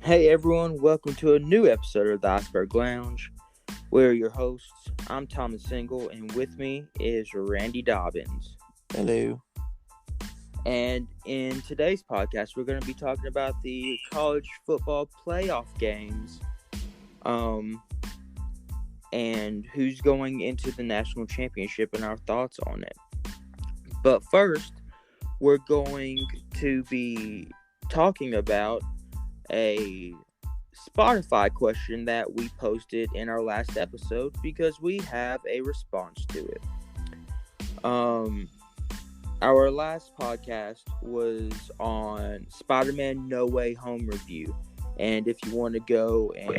Hey everyone, welcome to a new episode of the Iceberg Lounge. We're your hosts. I'm Thomas Single, and with me is Randy Dobbins. Hello. And in today's podcast, we're going to be talking about the college football playoff games, um, and who's going into the national championship and our thoughts on it. But first, we're going to be talking about a Spotify question that we posted in our last episode because we have a response to it. Our last podcast was on Spider-Man No Way Home review, and if you want to go and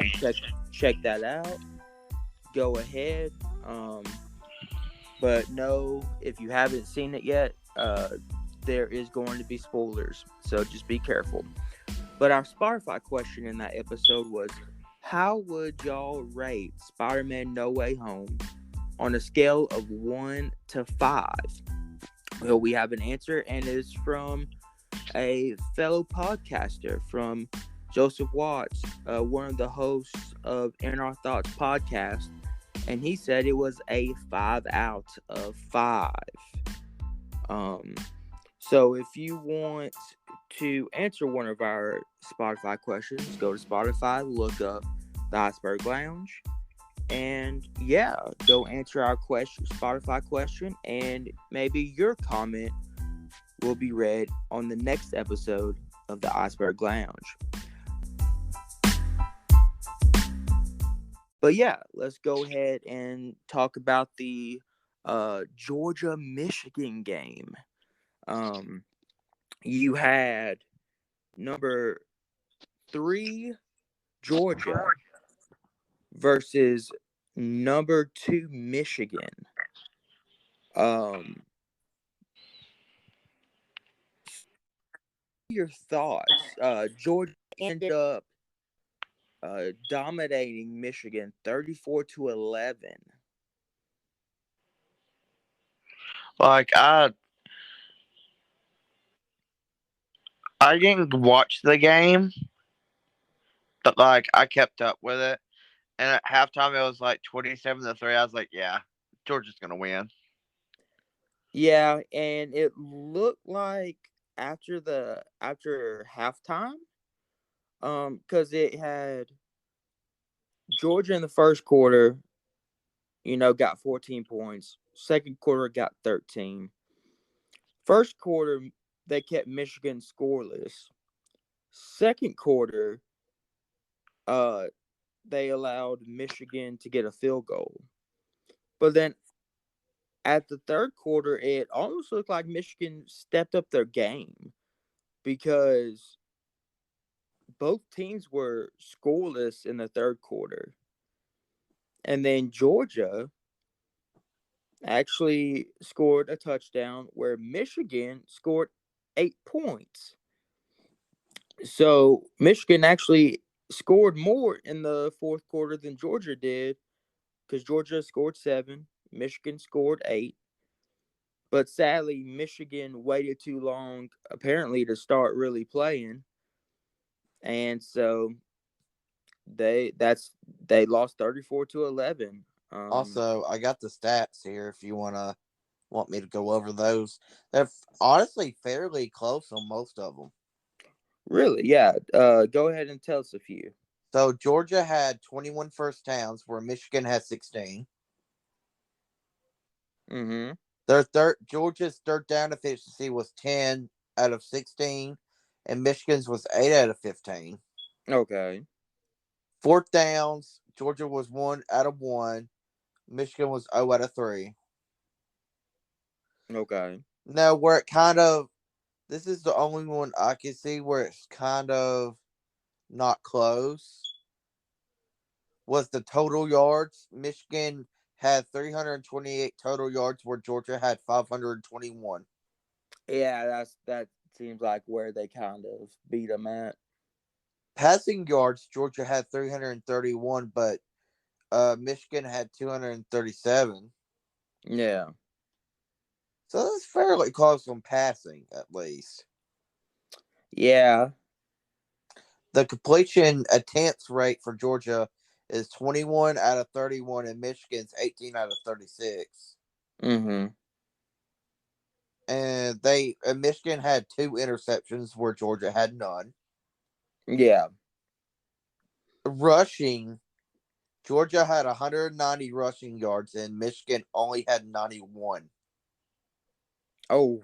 check that out, go ahead. But no, if you haven't seen it yet, there is going to be spoilers, so just be careful. But our Spotify question in that episode was, how would y'all rate Spider-Man No Way Home on a scale of 1 to 5? Well, we have an answer, and it's from a fellow podcaster, from Joseph Watts, one of the hosts of In Our Thoughts podcast, and he said it was a 5 out of 5. So if you want to answer one of our Spotify questions, go to Spotify, look up the Iceberg Lounge, and go answer our Spotify question, and maybe your comment will be read on the next episode of the Iceberg Lounge. But let's go ahead and talk about the Georgia-Michigan game. You had number 3 Georgia versus number 2 Michigan. Your thoughts? Georgia ended up dominating Michigan 34-11. Like I didn't watch the game, but I kept up with it. And at halftime it was like 27-3. I was like, yeah, Georgia's gonna win. Yeah, and it looked like after halftime, because it had Georgia in the first quarter, got 14 points. Second quarter got 13. First quarter, they kept Michigan scoreless. Second quarter, they allowed Michigan to get a field goal. But then at the third quarter, it almost looked like Michigan stepped up their game because both teams were scoreless in the third quarter. And then Georgia actually scored a touchdown where Michigan scored 8 points. So Michigan actually scored more in the fourth quarter than Georgia did because Georgia scored 7, Michigan scored 8. But sadly, Michigan waited too long, apparently, to start really playing, and so they lost 34-11. Also, I got the stats here if you want me to go over those. They're honestly fairly close on most of them. Really, yeah. Go ahead and tell us a few. So Georgia had 21 first downs, where Michigan had 16. Mm-hmm. Georgia's third down efficiency was 10 out of 16, and Michigan's was 8 out of 15. Okay. Fourth downs, Georgia was 1 out of 1. Michigan was 0 out of 3. Okay. Now, this is the only one I can see where it's kind of not close, was the total yards. Michigan had 328 total yards, where Georgia had 521. Yeah, that seems like where they kind of beat them at. Passing yards, Georgia had 331, but Michigan had 237. Yeah. So that's fairly close on passing, at least. Yeah. The completion attempts rate for Georgia is 21 out of 31, and Michigan's 18 out of 36. Mm-hmm. And Michigan had 2 interceptions where Georgia had none. Yeah. Rushing, Georgia had 190 rushing yards, and Michigan only had 91. Oh.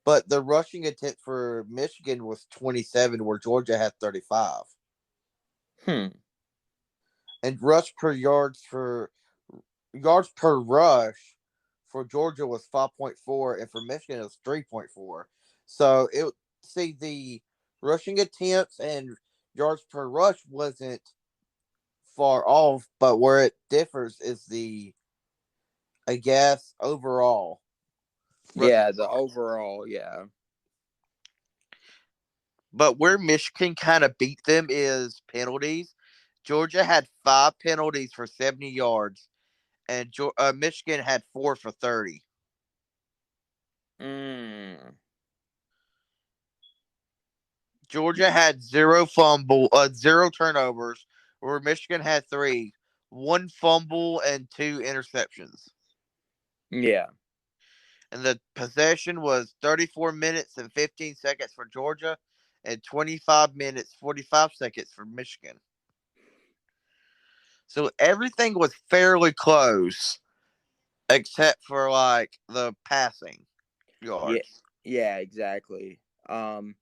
But the rushing attempt for Michigan was 27, where Georgia had 35. Hmm. And yards per rush for Georgia was 5.4, and for Michigan it was 3.4. So it see the rushing attempts and yards per rush wasn't far off, but where it differs is the I guess overall rushing Yeah. The yards. overall. Yeah. But where Michigan kind of beat them is penalties. Georgia had 5 penalties for 70 yards, and Michigan had 4 for 30. Mm. Georgia had zero turnovers, where Michigan had 3, 1 fumble, and 2 interceptions. Yeah. And the possession was 34 minutes and 15 seconds for Georgia, and 25 minutes 45 seconds for Michigan. So everything was fairly close, except for like the passing Yeah. yards. Yeah. Exactly. Um.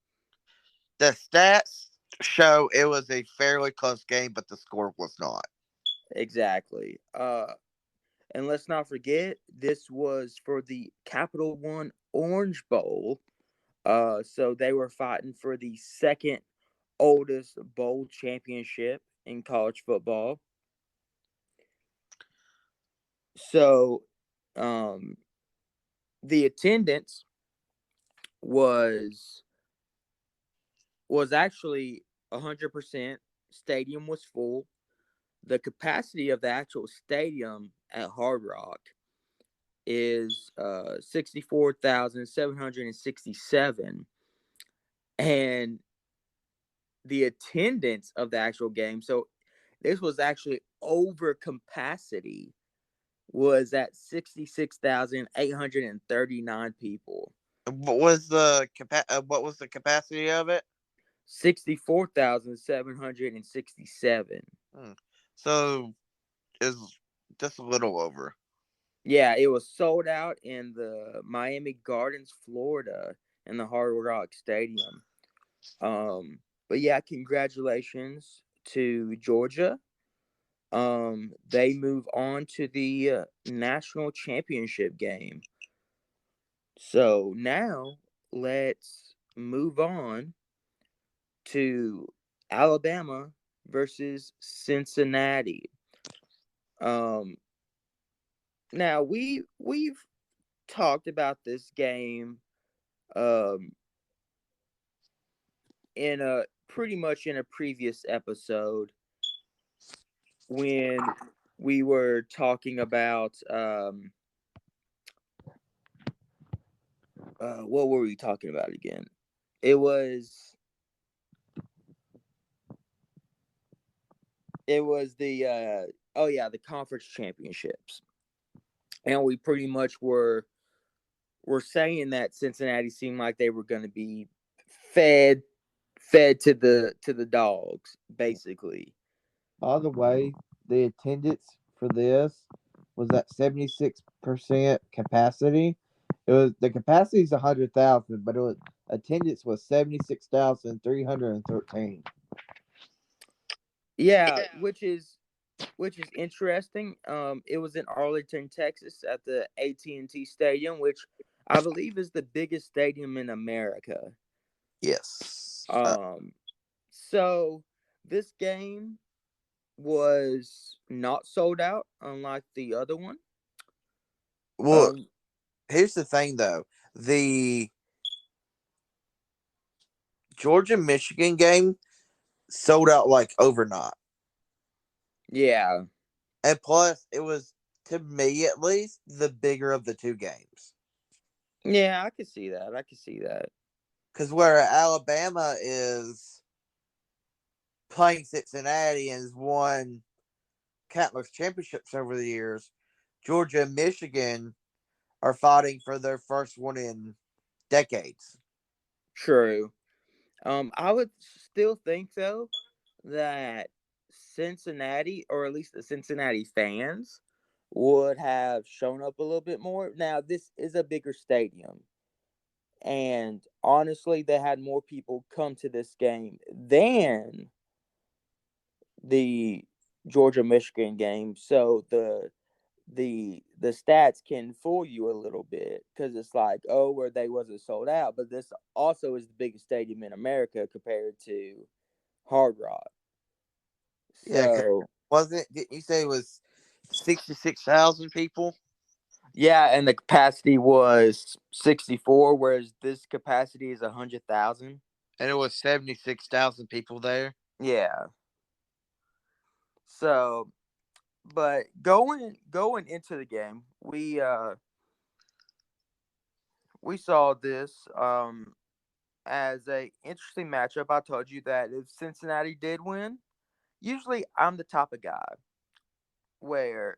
The stats show it was a fairly close game, but the score was not. Exactly. And let's not forget, this was for the Capital One Orange Bowl. So they were fighting for the second oldest bowl championship in college football. So, um, the attendance was actually 100%. Stadium was full. The capacity of the actual stadium at Hard Rock is 64,767, and the attendance of the actual game. So this was actually over capacity. Was at 66,839 people. What was the capacity of it? 64,767. Hmm. So is just a little over. Yeah, it was sold out in the Miami Gardens, Florida, in the Hard Rock Stadium. But yeah, congratulations to Georgia. They move on to the national championship game. So now let's move on to Alabama versus Cincinnati. Um, Now we've talked about this game um in a pretty much in a previous episode when we were talking about what were we talking about again? It was the oh yeah, the conference championships. And we pretty much were saying that Cincinnati seemed like they were going to be fed to the dogs basically. By the way, the attendance for this was at 76% capacity. It was the capacity is 100,000, but attendance was 76,313. Yeah, which is interesting. It was in Arlington, Texas, at the AT&T Stadium, which I believe is the biggest stadium in America. Yes. Um, so this game was not sold out, unlike the other one. Well, Um, here's the thing though. The Georgia Michigan game sold out like overnight. yeah, And plus, it was, to me at least, the bigger of the 2 games. yeah, I could see that. I could see that. Because where Alabama is playing Cincinnati and has won countless championships over the years, Georgia and Michigan are fighting for their first one in decades. True. I would still think though that Cincinnati, or at least the Cincinnati fans, would have shown up a little bit more. Now, this is a bigger stadium, and honestly, they had more people come to this game than the Georgia Michigan game. So the stats can fool you a little bit because it's like, oh, where they wasn't sold out, but this also is the biggest stadium in America compared to Hard Rock. Yeah, So wasn't it? Didn't you say it was 66,000 people? yeah, and the capacity was 64, whereas this capacity is 100,000. And it was 76,000 people there. Yeah. So, but going into the game, we saw this as a interesting matchup. I told you that if Cincinnati did win, usually I'm the type of guy where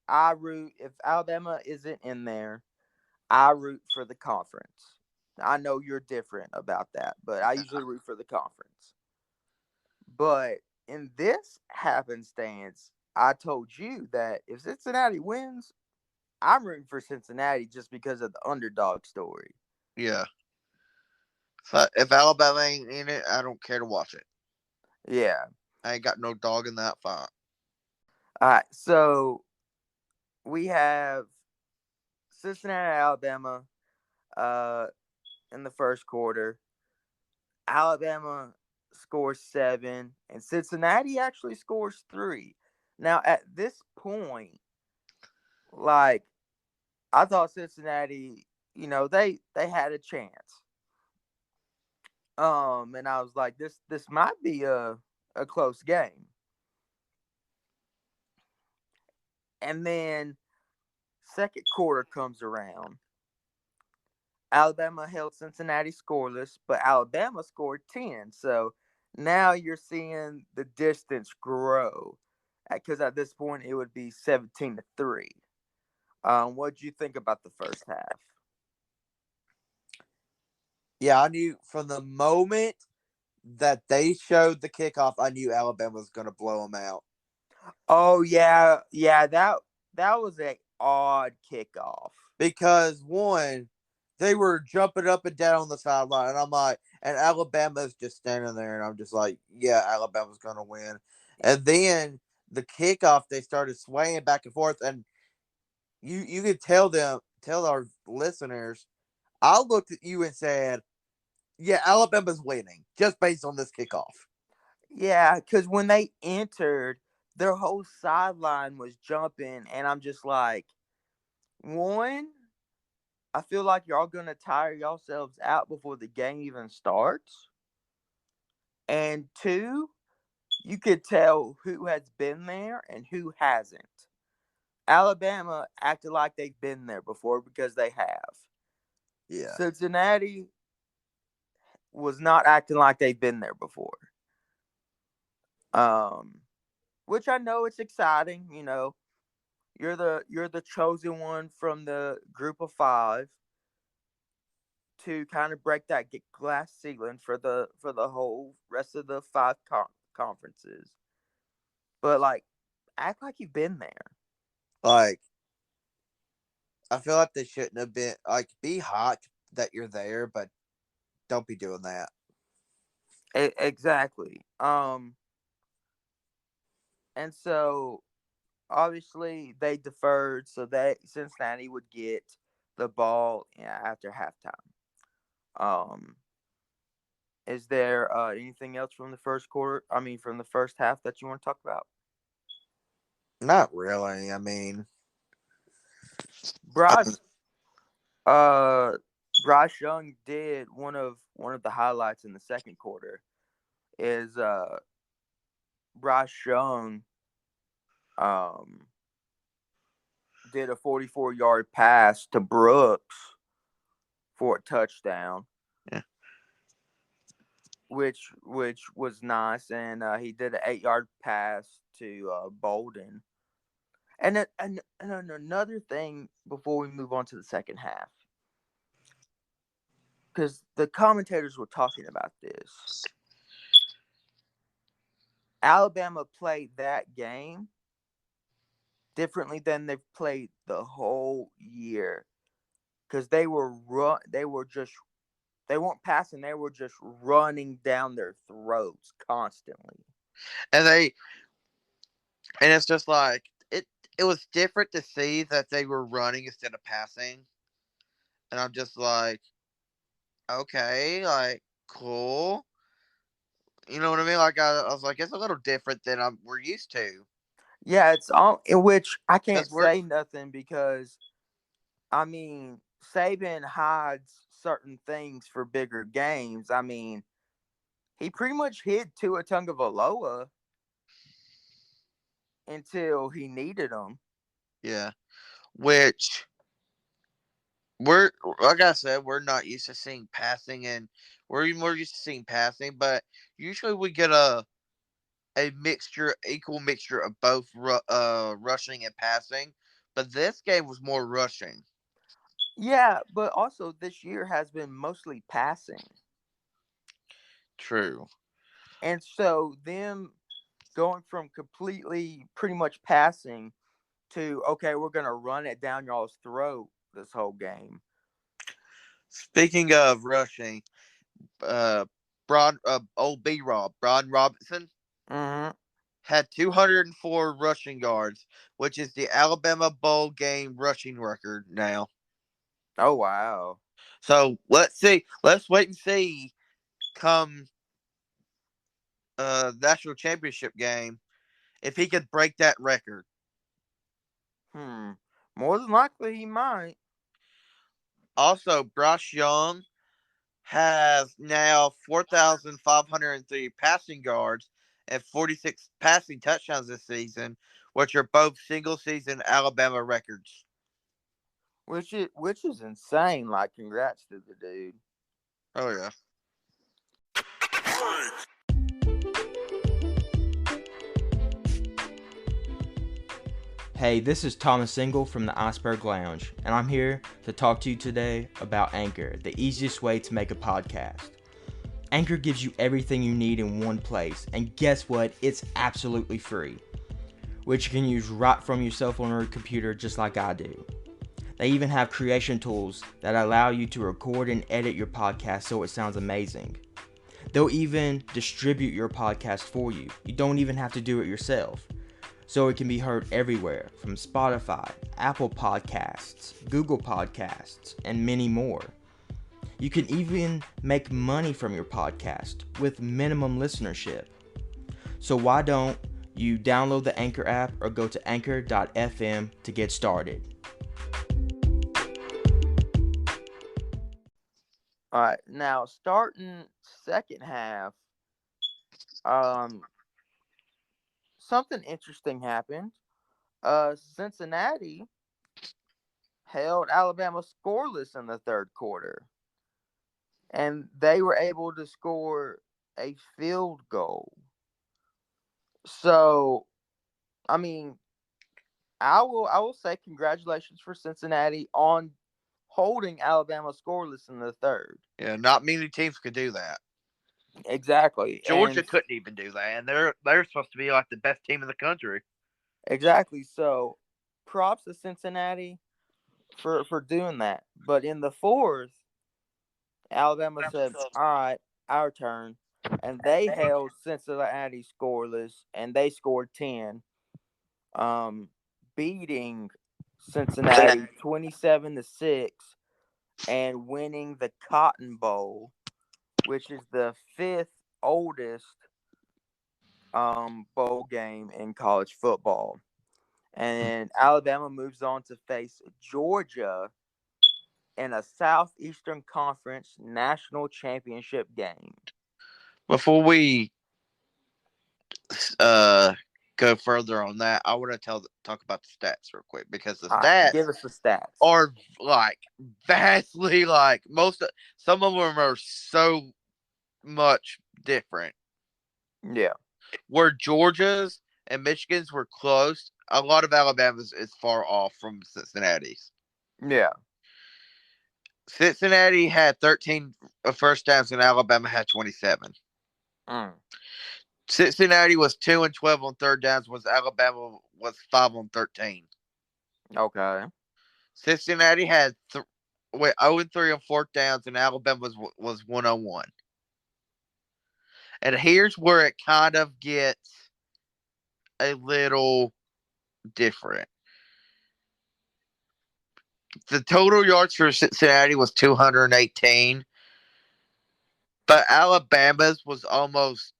I root if Alabama isn't in there, I root for the conference. I know you're different about that, but I usually root for the conference. But in this happenstance, I told you that if Cincinnati wins, I'm rooting for Cincinnati just because of the underdog story. Yeah. If Alabama ain't in it, I don't care to watch it. Yeah. I ain't got no dog in that fight. All right. So we have Cincinnati, Alabama, uh, in the first quarter. Alabama scores 7, and Cincinnati actually scores 3. Now, at this point, like I thought Cincinnati, they had a chance. And I was like, this might be a close game. And then second quarter comes around. Alabama held Cincinnati scoreless, but Alabama scored 10. So now you're seeing the distance grow. Because at this point it would be 17-3. What do you think about the first half? Yeah, I knew from the moment that they showed the kickoff, I knew Alabama was going to blow them out. Oh yeah, that was a odd kickoff. Because one, they were jumping up and down on the sideline, and I'm like, and Alabama's just standing there, and I'm just like, yeah, Alabama's going to win. And then the kickoff, they started swaying back and forth, and you could tell our listeners, I looked at you and said, yeah, Alabama's winning just based on this kickoff. Yeah, because when they entered, their whole sideline was jumping, and I'm just like, one, I feel like y'all gonna tire yourselves out before the game even starts. And two, you could tell who has been there and who hasn't. Alabama acted like they've been there before because they have. Yeah. Cincinnati was not acting like they've been there before. Um, which I know it's exciting. You're the chosen one from the group of five to kind of break that glass ceiling for the whole rest of the five conferences. But like, act like you've been there. Like, I feel like they shouldn't have been, like, be hot that you're there, but don't be doing that. Exactly. And so obviously they deferred so that Cincinnati would get the ball after halftime. Um, is there anything else from the first quarter? I mean, from the first half that you want to talk about? Not really. I mean, Bryce, uh, Bryce Young did one of the highlights in the second quarter. Is Bryce Young um did a 44-yard pass to Brooks for a touchdown, yeah. which was nice, and he did an 8 yard pass to Bolden. And another thing before we move on to the second half, because the commentators were talking about this. Alabama played that game differently than they've played the whole year, because they were just they weren't passing, they were just running down their throats constantly. And they and it's just like it was different to see that they were running instead of passing. And I'm just like, okay, like cool. You know what I mean? Like I was like, it's a little different than we're used to. Yeah, it's all in which I can't Because we're say nothing because I mean Saban hides certain things for bigger games. I mean, he pretty much hid Tua Tagovailoa until he needed him. yeah. Which we're like I said, we're not used to seeing passing, and we're more used to seeing passing. But usually we get a mixture, equal mixture of both rushing and passing. But this game was more rushing. Yeah, but also this year has been mostly passing. True. And so them going from completely pretty much passing to okay, we're gonna run it down y'all's throat this whole game. Speaking of rushing, old B Rob, Brian Robinson Mm-hmm. had 204 rushing yards, which is the Alabama Bowl game rushing record now. Oh wow. So let's see. Let's wait and see come national championship game if he could break that record. More than likely he might. Also, Bryce Young has now 4,503 passing yards and 46 passing touchdowns this season, which are both single season Alabama records. Which is insane. Like, congrats to the dude. Oh, yeah. Hey, this is Thomas Engel from the Iceberg Lounge, and I'm here to talk to you today about Anchor, the easiest way to make a podcast. Anchor gives you everything you need in one place, and guess what? It's absolutely free, which you can use right from your cell phone or computer just like I do. They even have creation tools that allow you to record and edit your podcast so it sounds amazing. They'll even distribute your podcast for you. You don't even have to do it yourself. So it can be heard everywhere from Spotify, Apple Podcasts, Google Podcasts, and many more. You can even make money from your podcast with minimum listenership. So why don't you download the Anchor app or go to anchor.fm to get started. All right, now starting second half, something interesting happened. Cincinnati held Alabama scoreless in the third quarter, and they were able to score a field goal. So, I mean, I will say congratulations for Cincinnati on holding Alabama scoreless in the third. Yeah, not many teams could do that. Exactly, Georgia and couldn't even do that, and they're supposed to be like the best team in the country. exactly. So, props to Cincinnati for doing that. But in the fourth, Alabama said, "All right, our turn," and they held Cincinnati scoreless, and they scored 10, um, beating Cincinnati 27-6 and winning the Cotton Bowl, which is the fifth oldest bowl game in college football. And Alabama moves on to face Georgia in a Southeastern Conference national championship game. Before we uh go further on that, I want to talk about the stats real quick because the All right, stats give us the stats. are like vastly like some of them are so much different. Yeah. Where Georgia's and Michigan's were close, a lot of Alabama's is far off from Cincinnati's. Yeah. Cincinnati had 13 first downs and Alabama had 27. Mm. Cincinnati was 2 and 12 on third downs, was Alabama was 5 on 13. Okay. Cincinnati had 0 and 3 on fourth downs and Alabama was 1 on 1. And here's where it kind of gets a little different. The total yards for Cincinnati was 218, but Alabama's was almost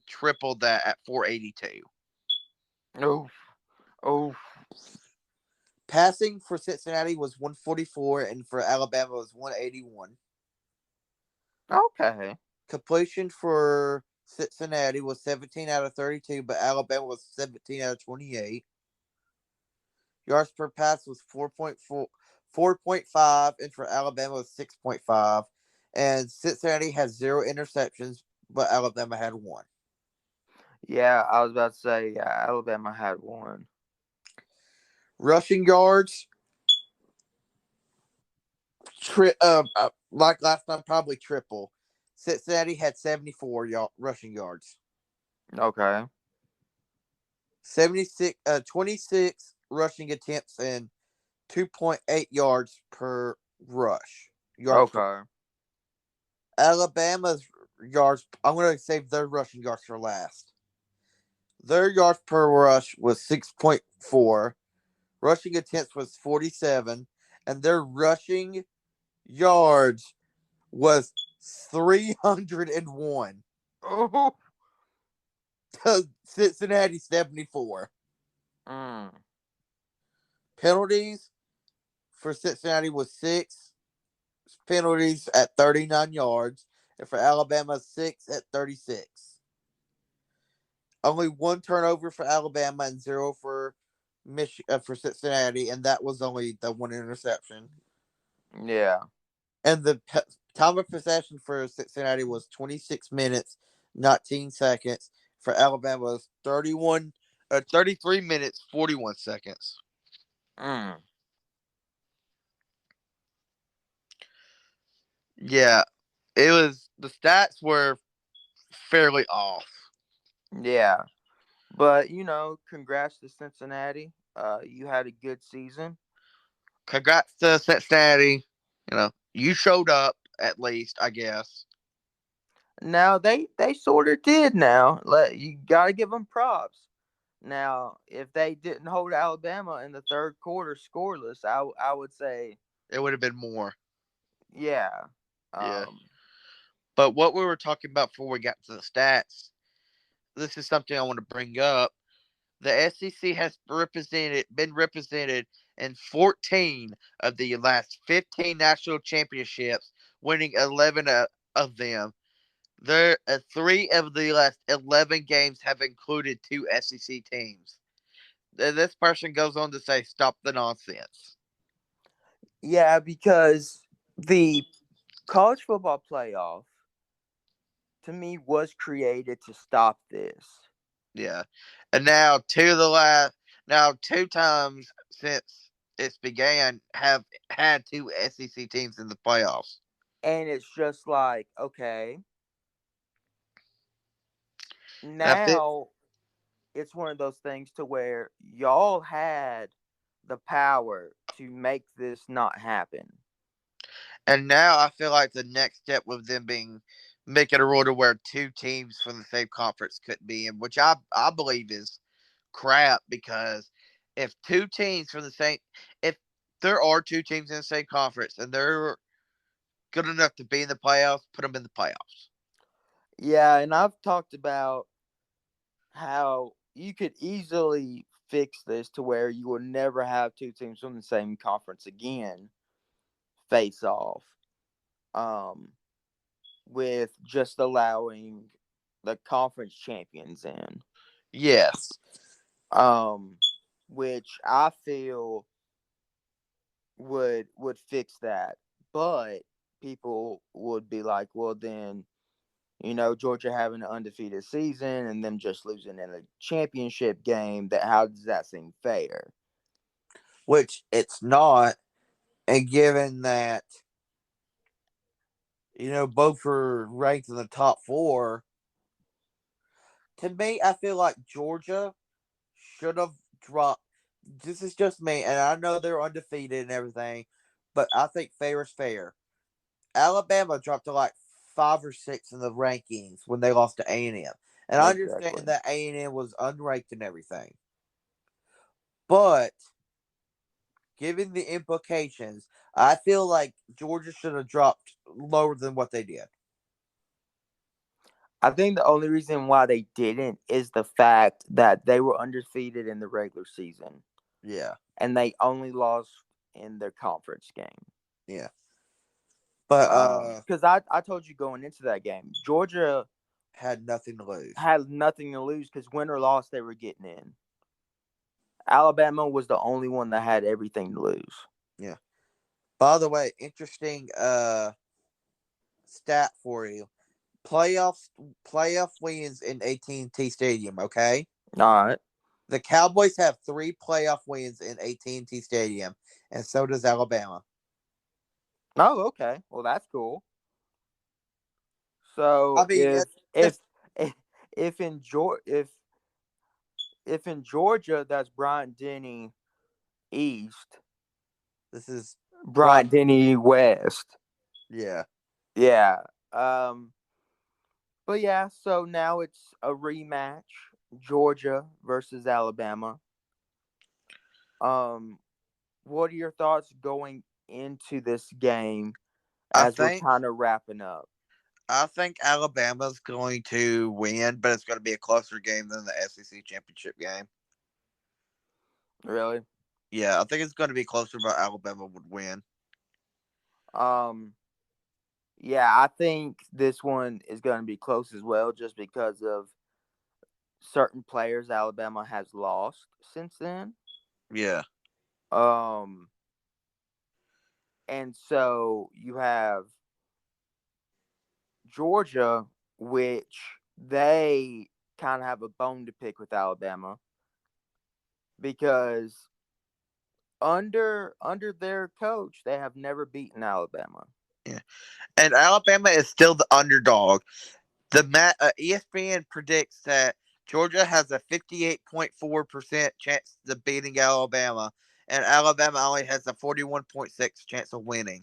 triple that at 482. Oof. Oof. Passing for Cincinnati was 144 and for Alabama was 181. Okay. Completion for Cincinnati was 17 out of 32, but Alabama was 17 out of 28. Yards per pass was 4.5, and for Alabama was 6.5. And Cincinnati has 0 interceptions, but Alabama had 1. Yeah, I was about to say, yeah, Alabama had one. Rushing yards, like last time, probably triple. Cincinnati had 74 rushing yards. Okay. 26 rushing attempts and 2.8 yards per rush. Okay. Alabama's yards, I'm going to save their rushing yards for last. Their yards per rush was 6.4. Rushing attempts was 47. And their rushing yards was 301. Oh. To Cincinnati 74. Mm. Penalties for Cincinnati was 6 penalties at 39 yards. And for Alabama, 6 at 36. Only 1 turnover for Alabama and 0 for for Cincinnati, and that was only the 1 interception. Yeah. And the time of possession for Cincinnati was 26 minutes, 19 seconds. For Alabama was 33 minutes, 41 seconds. Mm. Yeah, the stats were fairly off. Yeah. But congrats to Cincinnati. You had a good season. Congrats to Cincinnati. You showed up at least, I guess. Now they sort of did. Now, you gotta give them props. Now, if they didn't hold Alabama in the third quarter scoreless, I would say, It would have been more. yeah. Yeah. Um. But what we were talking about before we got to the stats, this is something I want to bring up. The SEC has been represented in 14 of the last 15 national championships, winning 11 of them. There, 3 of the last 11 games have included 2 SEC teams. This person goes on to say, "Stop the nonsense." Yeah, because the college football playoff to me was created to stop this. Yeah, and now 2 times since it's began have had 2 SEC teams in the playoffs. And it's just like, okay, Now, fit now it's one of those things to where y'all had the power to make this not happen. and now I feel like the next step with them being making a rule to where 2 teams from the same conference couldn't be in, which I believe is crap because if 2 teams from the same if there are 2 teams in the same conference and they're good enough to be in the playoffs, put them in the playoffs. Yeah, and I've talked about how you could easily fix this to where you will never have two teams from the same conference again face off. Um, with just allowing the conference champions in. Yes. Um, which I feel would fix that. But people would be like, well then Georgia having an undefeated season and them just losing in a championship game. That how does that seem fair? which it's not. And given that, both are ranked in the top four, to me, I feel like Georgia should have dropped. This is just me, and I know they're undefeated and everything, but I think fair is fair. Alabama dropped to like 5 or 6 in the rankings when they lost to A&M. And I understand Exactly. that A&M was unranked and everything. But given the implications, I feel like Georgia should have dropped lower than what they did. I think the only reason why they didn't is the fact that they were undefeated in the regular season Yeah. and they only lost in their conference game. Yeah. But Because I told you going into that game, Georgia had nothing to lose. had nothing to lose because win or loss they were getting in. Alabama was the only one that had everything to lose. Yeah. By the way, interesting stat for you. Playoff wins in AT&T Stadium, okay? All right. The Cowboys have 3 playoff wins in AT&T Stadium, and so does Alabama. Oh, okay. Well, that's cool. I So mean, if just if if in Georgia that's Bryant Denny East, this is Bryant Brian. Denny West. Yeah, Yeah. Um. But yeah. So now it's a rematch: Georgia versus Alabama. Um. What are your thoughts going into this game I as we're think kind of wrapping up? I think Alabama's going to win, but it's going to be a closer game than the SEC championship game. Really? Yeah, I think it's going to be closer, but Alabama would win. Um. Yeah, I think this one is going to be close as well, just because of certain players Alabama has lost since then. Yeah, Um, and so you have Georgia, which they kind of have a bone to pick with Alabama because under their coach, they have never beaten Alabama. yeah, and Alabama is still the underdog. ESPN predicts that Georgia has a 58.4% chance of beating Alabama, and Alabama only has a 41.6 chance of winning.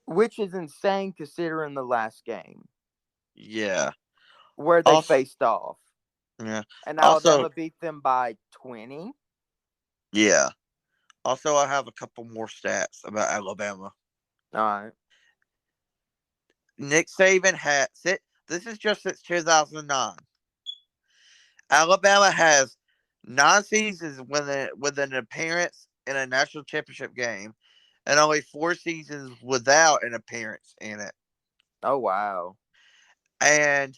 Which is insane considering the last game Yeah. where they Also, faced off. yeah. And Also, Alabama beat them by 20. yeah. Also, I have a couple more stats about Alabama. All right. Nick Saban has it. This is just since 2009. Alabama has 9 seasons with an appearance in a national championship game, and only 4 seasons without an appearance in it. Oh, wow. And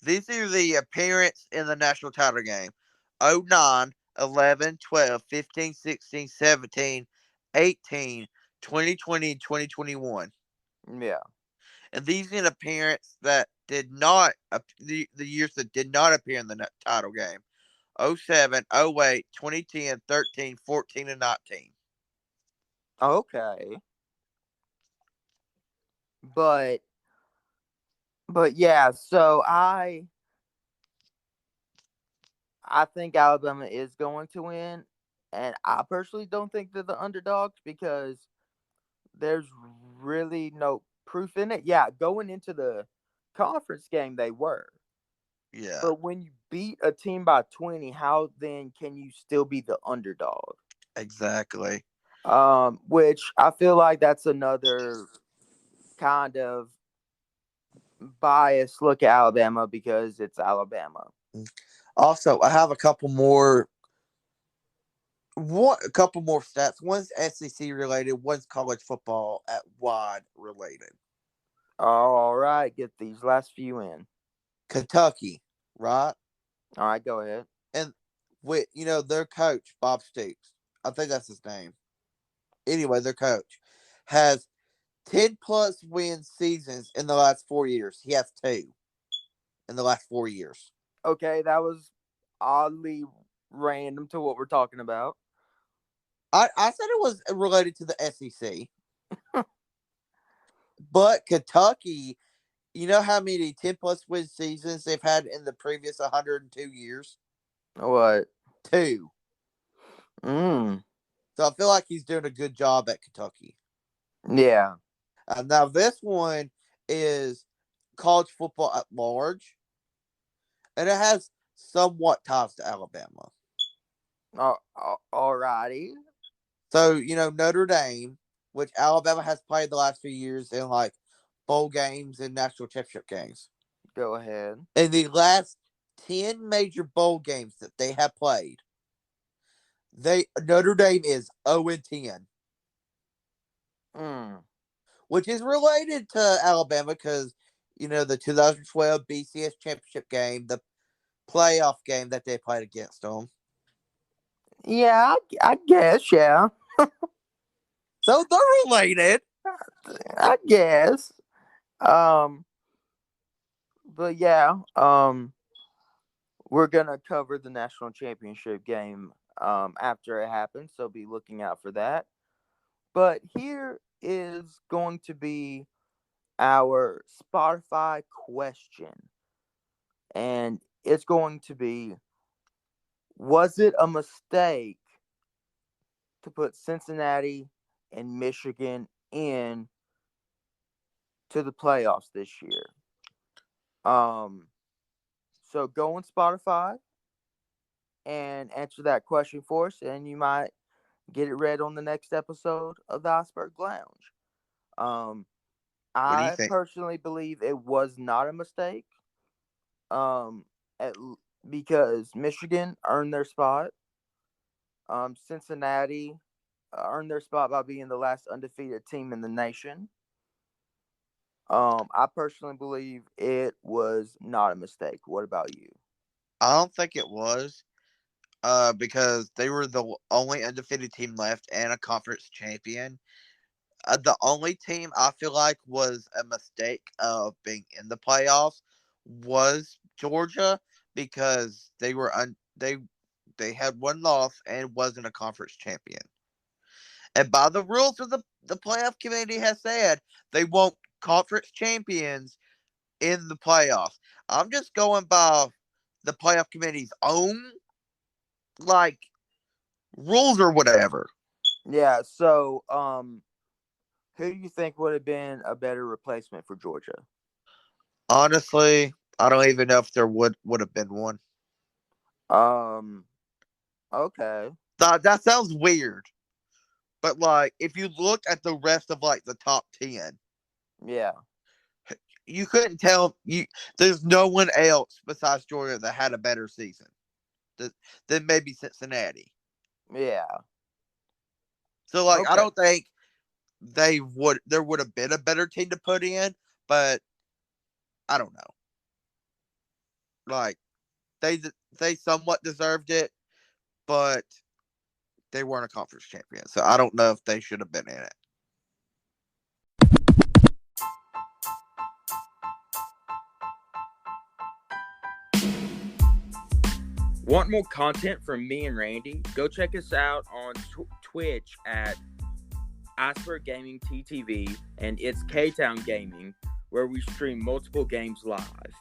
these are the appearance in the national title game: 09, 11, 12, 15, 16, 17, 18, 2020, 2021. Yeah. And these in appearance that did not the years that did not appear in the title game: 07, 08, 2010, 13, 14, and 19. Okay. But yeah, so I think Alabama is going to win, and I personally don't think they're the underdogs because there's really no proof in it. Yeah, going into the conference game they were. Yeah, But when you beat a team by 20, how then can you still be the underdog? exactly. Which I feel like that's another kind of biased look at Alabama because it's Alabama. Also, I have a couple more stats. One's SEC related, one's college football at wide related. All right, get these last few in. Kentucky, right? All right, go ahead. And with their coach Bob Stoops, I think that's his name. Anyway, their coach has 10 plus win seasons in the last 4 years. He has 2 in the last 4 years. Okay, that was oddly random to what we're talking about. I said it was related to the SEC. But Kentucky, you know how many 10 plus win seasons they've had in the previous 102 years? What? 2. Mm. So I feel like he's doing a good job at Kentucky. Yeah. Now, this one is college football at large, and it has somewhat ties to Alabama. Alrighty. So, Notre Dame, which Alabama has played the last few years in like bowl games and national championship games. Go ahead. In the last 10 major bowl games that they have played, Notre Dame is 0-10. Which is related to Alabama because, the 2012 BCS championship game, the playoff game that they played against them. Yeah, I guess, yeah. So they're related. I guess. But yeah, we're gonna cover the national championship game after it happens, so be looking out for that. But here is going to be our Spotify question. And it's going to be, was it a mistake to put Cincinnati and Michigan in to the playoffs this year? So go on Spotify and answer that question for us, and you might get it read on the next episode of the Iceberg Lounge. What do you I think? personally believe it was not a mistake. At, because Michigan earned their spot. Cincinnati earned their spot by being the last undefeated team in the nation. I personally believe it was not a mistake. What about you? I don't think it was. Because they were the only undefeated team left and a conference champion. The only team I feel like was a mistake of being in the playoffs was Georgia because they had one loss and wasn't a conference champion. And by the rules of the playoff committee has said, they want conference champions in the playoffs. I'm just going by the playoff committee's own like rules or whatever. Yeah. So, who do you think would have been a better replacement for Georgia? Honestly, I don't even know if there would have been one. Um. Okay. That sounds weird, but like if you look at the rest of like the top 10, Yeah. you couldn't tell you. There's no one else besides Georgia that had a better season than maybe Cincinnati. Yeah. So like I Okay. don't think there would have been a better team to put in, but I don't know. Like they somewhat deserved it, but they weren't a conference champion. So I don't know if they should have been in it. Want more content from me and Randy? Go check us out on Twitch at Iceberg Gaming TTV and Itsktowngaming, where we stream multiple games live.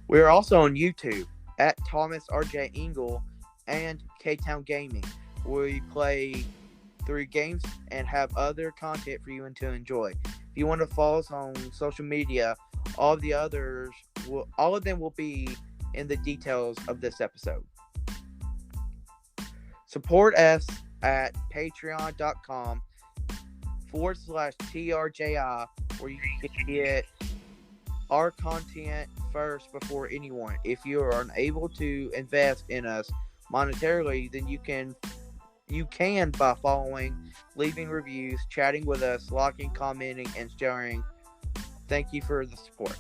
We're also on YouTube at Thomas RJ Engel and K-Town Gaming, where we play 3 games and have other content for you to enjoy. If you want to follow us on social media, all of them will be in the details of this episode. Support us at patreon.com/TRJI, where you can get our content first before anyone. If you are unable to invest in us monetarily, then you can by following, leaving reviews, chatting with us, liking, commenting, and sharing. Thank you for the support.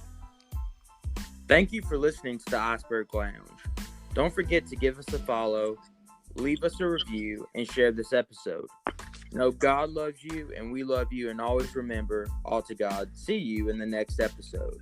Thank you for listening to the Iceberg Lounge. Don't forget to give us a follow, leave us a review, and share this episode. Know God loves you and we love you, and always remember, all to God. See you in the next episode.